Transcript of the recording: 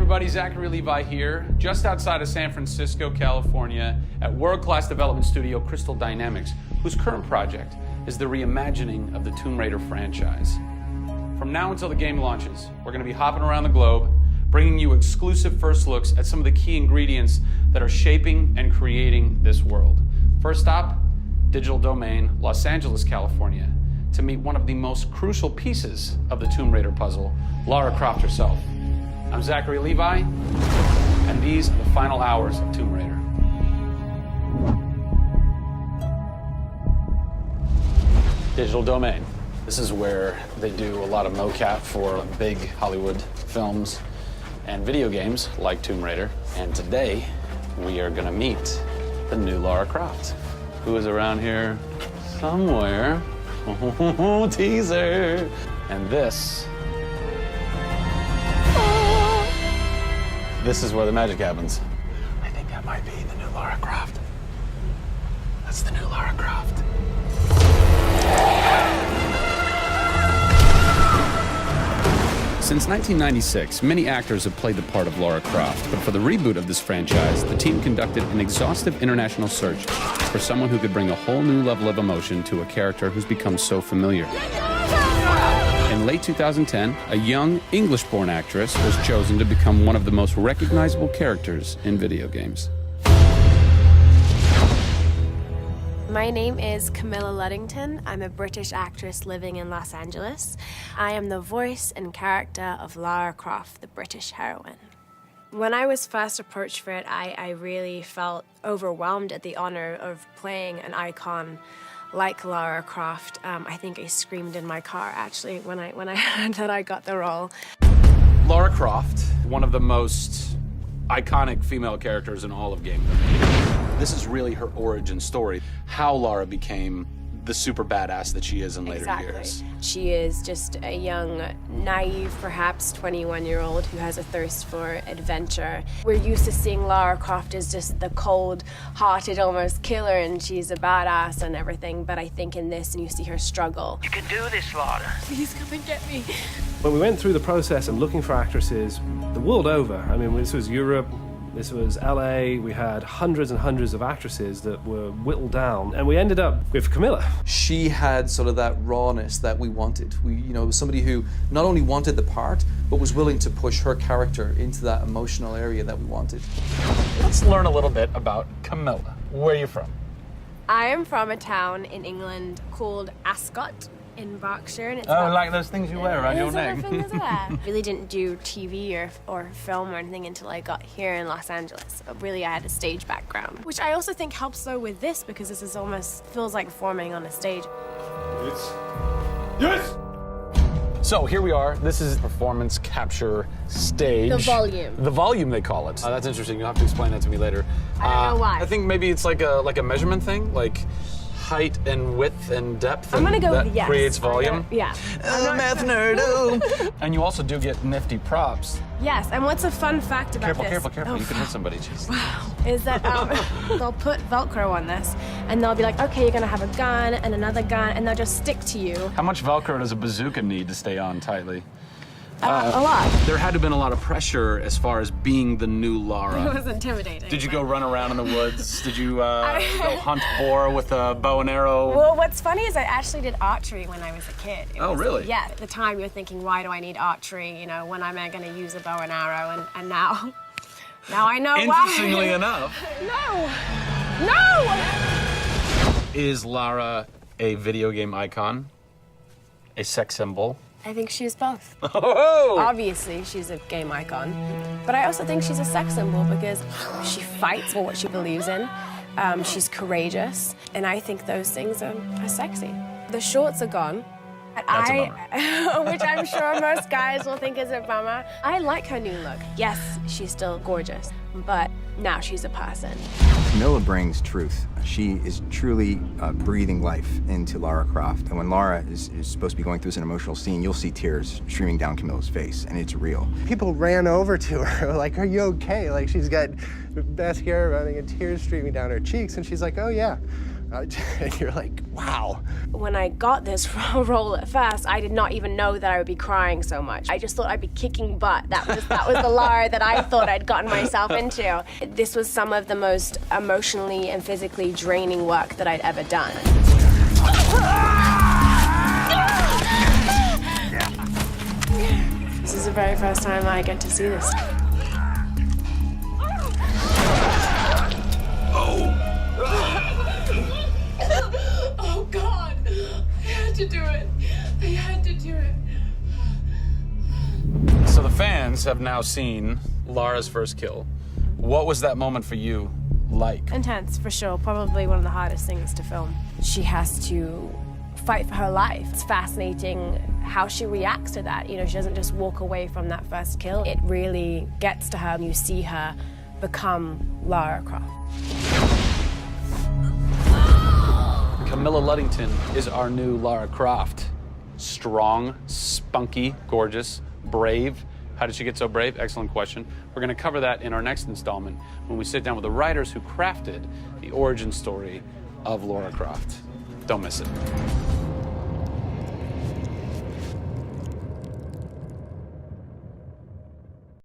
everybody, Zachary Levi here, just outside of San Francisco, California, at world-class development studio Crystal Dynamics, whose current project is the reimagining of the Tomb Raider franchise. From now until the game launches, we're going to be hopping around the globe, bringing you exclusive first looks at some of the key ingredients that are shaping and creating this world. First stop, Digital Domain, Los Angeles, California, to meet one of the most crucial pieces of the Tomb Raider puzzle, Lara Croft herself. I'm Zachary Levi, and these are the final hours of Tomb Raider. Digital Domain. This is where they do a lot of mocap for big Hollywood films and video games like Tomb Raider. And today, we are gonna meet the new Lara Croft, who is around here somewhere. Teaser! And this is where the magic happens. I think that might be the new Lara Croft. That's the new Lara Croft. Since 1996, many actors have played the part of Lara Croft, but for the reboot of this franchise, the team conducted an exhaustive international search for someone who could bring a whole new level of emotion to a character who's become so familiar. In late 2010, a young English-born actress was chosen to become one of the most recognizable characters in video games. My name is Camilla Luddington. I'm a British actress living in Los Angeles. I am the voice and character of Lara Croft, the British heroine. When I was first approached for it, I really felt overwhelmed at the honor of playing an icon like Lara Croft. I think I screamed in my car, actually, when I heard that I got the role. Lara Croft, one of the most iconic female characters in all of gaming. This is really her origin story, how Lara became the super badass that she is in later years. She is just a young, naive, perhaps 21-year-old who has a thirst for adventure. We're used to seeing Lara Croft as just the cold-hearted, almost killer, and she's a badass and everything, but I think in this, and you see her struggle. You can do this, Lara. Please come and get me. When we went through the process of looking for actresses the world over, I mean, this was Europe, this was LA, we had hundreds and hundreds of actresses that were whittled down, and we ended up with Camilla. She had sort of that rawness that we wanted. Was somebody who not only wanted the part, but was willing to push her character into that emotional area that we wanted. Let's learn a little bit about Camilla. Where are you from? I am from a town in England called Ascot in Berkshire. And it's like those things you wear around your neck. Really didn't do TV or film or anything until I got here in Los Angeles. Really, I had a stage background, which I also think helps though with this because this is almost feels like performing on a stage. Yes! So here we are. This is performance capture stage. The volume. The volume, they call it. That's interesting. You'll have to explain that to me later. I don't know why. I think maybe it's like a measurement thing, like height and width and depth. I'm gonna go that with yes. Creates volume. Yeah. Math nerd. And you also do get nifty props. Yes. And what's a fun fact about this? Careful. Oh, you can hit somebody. Jeez. Wow. Is that they'll put Velcro on this, and they'll be like, okay, you're gonna have a gun and another gun, and they'll just stick to you. How much Velcro does a bazooka need to stay on tightly? A lot. There had to have been a lot of pressure as far as being the new Lara. It was intimidating. Did you go run around in the woods? Did you go hunt boar with a bow and arrow? Well, what's funny is I actually did archery when I was a kid. Really? Yeah. At the time, you're thinking, why do I need archery? When am I going to use a bow and arrow? And now I know why. Interestingly enough. No! Is Lara a video game icon? A sex symbol? I think she's both. Oh! Obviously, she's a game icon, but I also think she's a sex symbol because she fights for what she believes in. She's courageous, and I think those things are sexy. The shorts are gone. That's a bummer. Which I'm sure most guys will think is a bummer. I like her new look. Yes, she's still gorgeous, but now she's a person. Camilla brings truth. She is truly breathing life into Lara Croft. And when Lara is supposed to be going through an emotional scene, you'll see tears streaming down Camilla's face, and it's real. People ran over to her, like, are you okay? Like, she's got mascara running and tears streaming down her cheeks, and she's like, oh yeah, And you're like, wow. When I got this role at first, I did not even know that I would be crying so much. I just thought I'd be kicking butt. That was the Lara that I thought I'd gotten myself into. This was some of the most emotionally and physically draining work that I'd ever done. This is the very first time I get to see this. Oh God, I had to do it. I had to do it. So the fans have now seen Lara's first kill. What was that moment for you like? Intense, for sure. Probably one of the hardest things to film. She has to fight for her life. It's fascinating how she reacts to that. You know, she doesn't just walk away from that first kill. It really gets to her, and you see her become Lara Croft. Camilla Luddington is our new Lara Croft. Strong, spunky, gorgeous, brave. How did she get so brave? Excellent question. We're going to cover that in our next installment when we sit down with the writers who crafted the origin story of Lara Croft. Don't miss it.